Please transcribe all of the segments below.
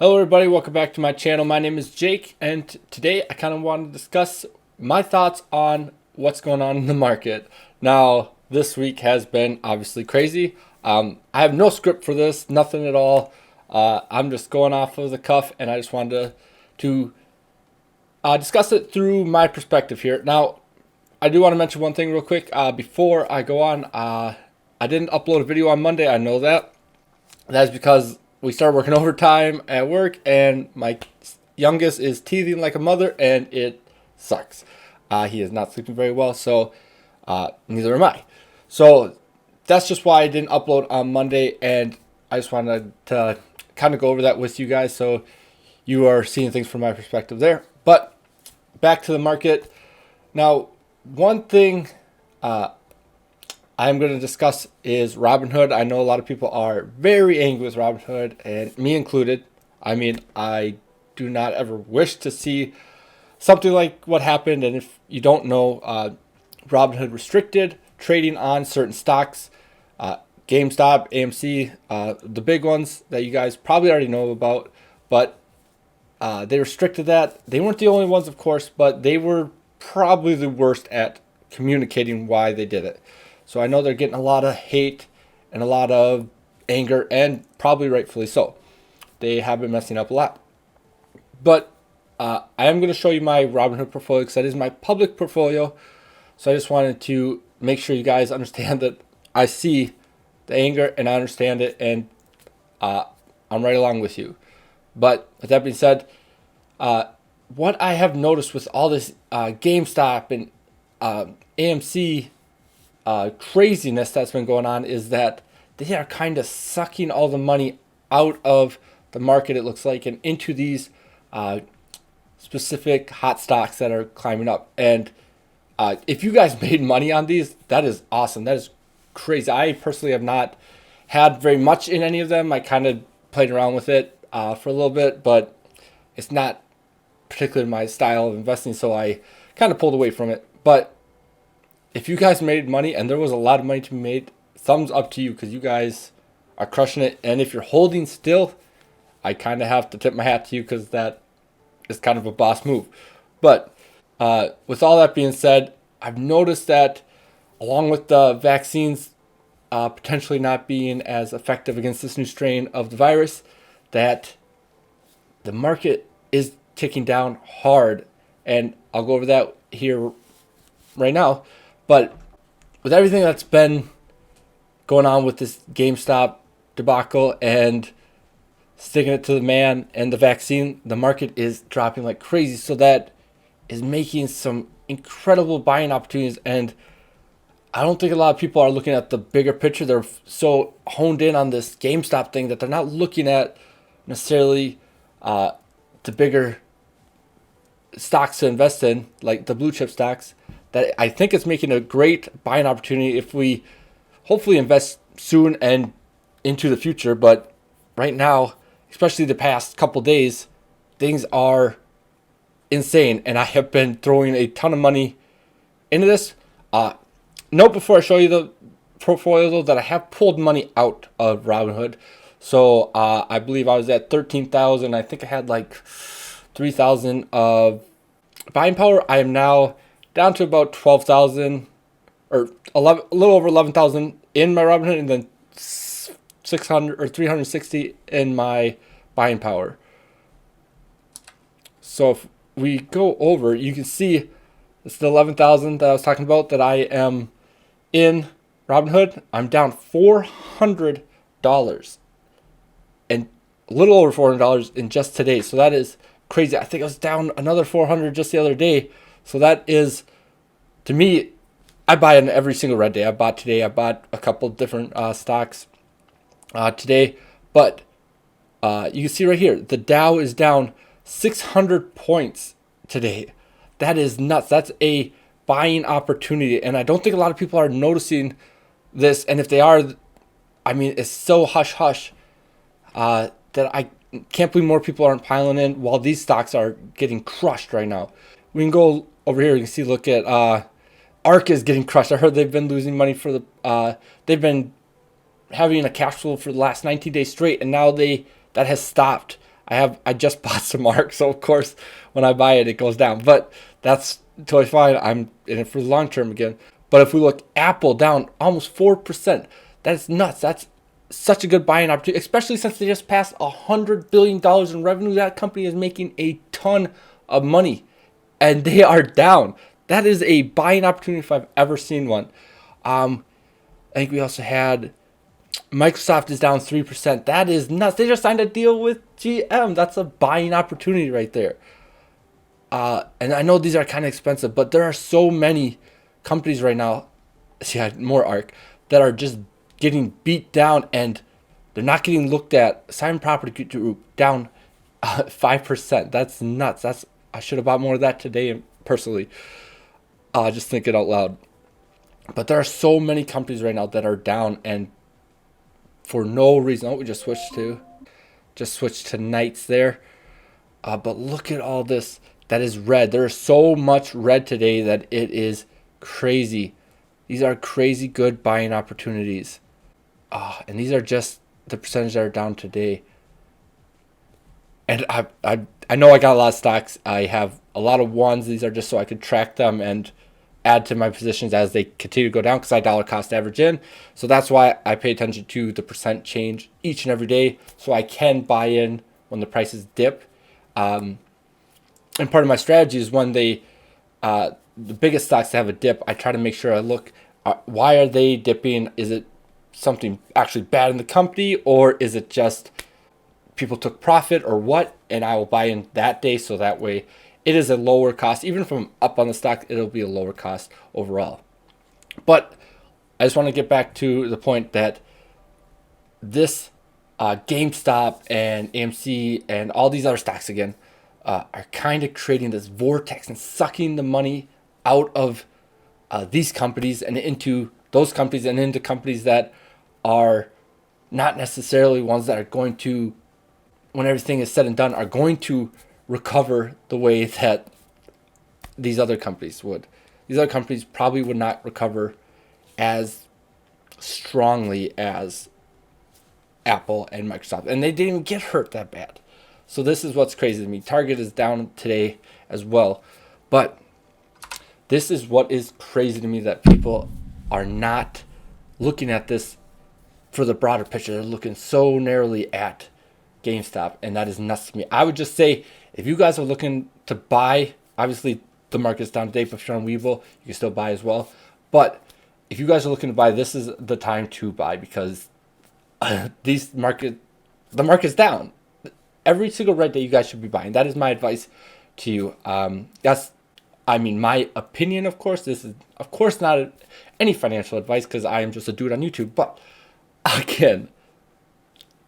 Hello everybody, welcome back to my channel. My name is Jake, and today I kind of want to discuss my thoughts on what's going on in the market. Now, this week has been obviously crazy. I have no script for this, nothing at all. I'm just going off of the cuff, and I just wanted to discuss it through my perspective here. Now, I do want to mention one thing real quick before I go on. I didn't upload a video on Monday, I know that. That's because we started working overtime at work, and my youngest is teething like a mother, and it sucks. He is not sleeping very well, so neither am I. So that's just why I didn't upload on Monday, and I just wanted to kind of go over that with you guys so you are seeing things from my perspective there. But back to the market. Now, one thing I'm going to discuss is Robinhood. I know a lot of people are very angry with Robinhood, and me included. I mean, I do not ever wish to see something like what happened. And if you don't know, Robinhood restricted trading on certain stocks, GameStop, AMC, the big ones that you guys probably already know about. But they restricted that. They weren't the only ones, of course, but they were probably the worst at communicating why they did it. So I know they're getting a lot of hate and a lot of anger, and probably rightfully so. They have been messing up a lot. But I am going to show you my Robinhood portfolio because that is my public portfolio. So I just wanted to make sure you guys understand that I see the anger and I understand it, and I'm right along with you. But with that being said, what I have noticed with all this GameStop and AMC craziness that's been going on is that they are kind of sucking all the money out of the market, it looks like, and into these specific hot stocks that are climbing up. And if you guys made money on these, that is awesome. That is crazy. I personally have not had very much in any of them. I kind of played around with it for a little bit, but it's not particularly my style of investing, so I kind of pulled away from it. But if you guys made money, and there was a lot of money to be made, thumbs up to you because you guys are crushing it. And if you're holding still, I kind of have to tip my hat to you because that is kind of a boss move. But with all that being said, I've noticed that along with the vaccines potentially not being as effective against this new strain of the virus, that the market is ticking down hard. And I'll go over that here right now. But with everything that's been going on with this GameStop debacle and sticking it to the man and the vaccine, the market is dropping like crazy. So that is making some incredible buying opportunities. And I don't think a lot of people are looking at the bigger picture. They're so honed in on this GameStop thing that they're not looking at necessarily the bigger stocks to invest in, like the blue chip stocks, that I think it's making a great buying opportunity if we hopefully invest soon and into the future. But right now, especially the past couple days, things are insane, and I have been throwing a ton of money into this. Note before I show you the portfolio though that I have pulled money out of Robinhood. So I believe I was at 13,000. I think I had like 3,000 of buying power. I am now down to about 12,000 or 11, a little over 11,000 in my Robinhood, and then 600 or 360 in my buying power. So if we go over, you can see it's the 11,000 that I was talking about that I am in Robinhood. I'm down $400 and a little over $400 in just today. So that is crazy. I think I was down another 400 just the other day. So that is, to me, I buy in every single red day. I bought today. I bought a couple different stocks today. But you can see right here, the Dow is down 600 points today. That is nuts. That's a buying opportunity. And I don't think a lot of people are noticing this. And if they are, I mean, it's so hush-hush that I can't believe more people aren't piling in while these stocks are getting crushed right now. We can go over here. You can see, look at ARK is getting crushed. I heard they've been losing money for the. They've been having a cash flow for the last 19 days straight, and now that has stopped. I just bought some ARK, so of course when I buy it, it goes down. But that's totally fine. I'm in it for the long term again. But if we look, Apple down almost 4%. That's nuts. That's such a good buying opportunity, especially since they just passed $100 billion in revenue. That company is making a ton of money, and they are down. That is a buying opportunity if I've ever seen one. I think we also had Microsoft is down 3%. That is nuts. They just signed a deal with GM. That's a buying opportunity right there. And I know these are kind of expensive, but there are so many companies right now, yeah, more ARK, that are just getting beat down and they're not getting looked at. Simon Property Group down 5%. That's nuts. I should have bought more of that today personally. Just thinking out loud. But there are so many companies right now that are down and for no reason. Oh, we just switched to nights there. But look at all this that is red. There is so much red today that it is crazy. These are crazy good buying opportunities. And these are just the percentage that are down today. And I know I got a lot of stocks. I have a lot of ones. These are just so I can track them and add to my positions as they continue to go down because I dollar cost average in. So that's why I pay attention to the percent change each and every day so I can buy in when the prices dip. And part of my strategy is when the biggest stocks that have a dip, I try to make sure I look, why are they dipping? Is it something actually bad in the company, or is it just people took profit or what? And I will buy in that day so that way it is a lower cost. Even if I'm up on the stock, it'll be a lower cost overall. But I just want to get back to the point that this GameStop and AMC and all these other stocks again are kind of creating this vortex and sucking the money out of these companies and into those companies and into companies that are not necessarily ones that are going to, when everything is said and done, are going to recover the way that these other companies would. These other companies probably would not recover as strongly as Apple and Microsoft. And they didn't even get hurt that bad. So this is what's crazy to me. Target is down today as well. But this is what is crazy to me, that people are not looking at this for the broader picture. They're looking so narrowly at GameStop, and that is nuts to me. I would just say, if you guys are looking to buy, obviously the market's down today, but if you're on Webull, you can still buy as well. But if you guys are looking to buy, this is the time to buy because the market's down. Every single red day you guys should be buying. That is my advice to you. That's my opinion, of course. This is, of course, not any financial advice because I am just a dude on YouTube. But again,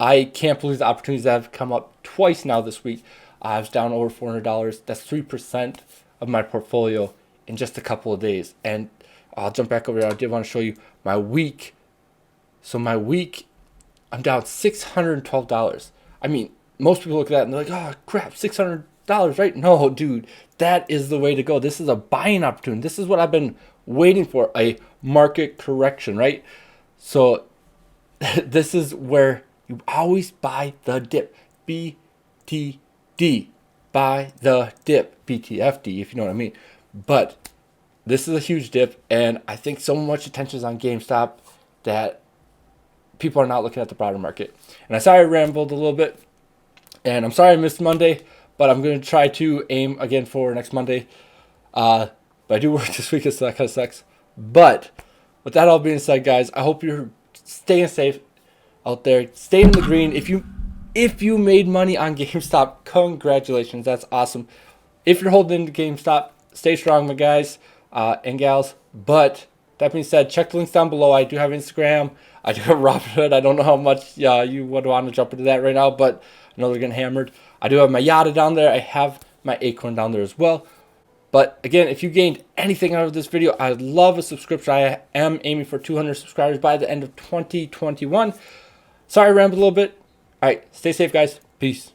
I can't believe the opportunities that have come up twice now this week. I was down over $400. That's 3% of my portfolio in just a couple of days. And I'll jump back over here. I did want to show you my week. So my week, I'm down $612. I mean, most people look at that and they're like, oh, crap, $600, right? No, dude, that is the way to go. This is a buying opportunity. This is what I've been waiting for, a market correction, right? So this is where you always buy the dip. BTD. Buy the dip. BTFD, if you know what I mean. But this is a huge dip, and I think so much attention is on GameStop that people are not looking at the broader market. And I'm sorry I rambled a little bit, and I'm sorry I missed Monday, but I'm going to try to aim again for next Monday. But I do work this week, so that kind of sucks. But with that all being said, guys, I hope you're staying safe out there. Stay in the green. If you made money on GameStop, congratulations. That's awesome. If you're holding into GameStop, stay strong, my guys and gals. But that being said, check the links down below. I do have Instagram. I do have Robinhood. I don't know how much you would want to jump into that right now, but I know they're getting hammered. I do have my Yada down there. I have my Acorn down there as well. But again, if you gained anything out of this video, I'd love a subscription. I am aiming for 200 subscribers by the end of 2021. Sorry I rambled a little bit. All right, stay safe, guys. Peace.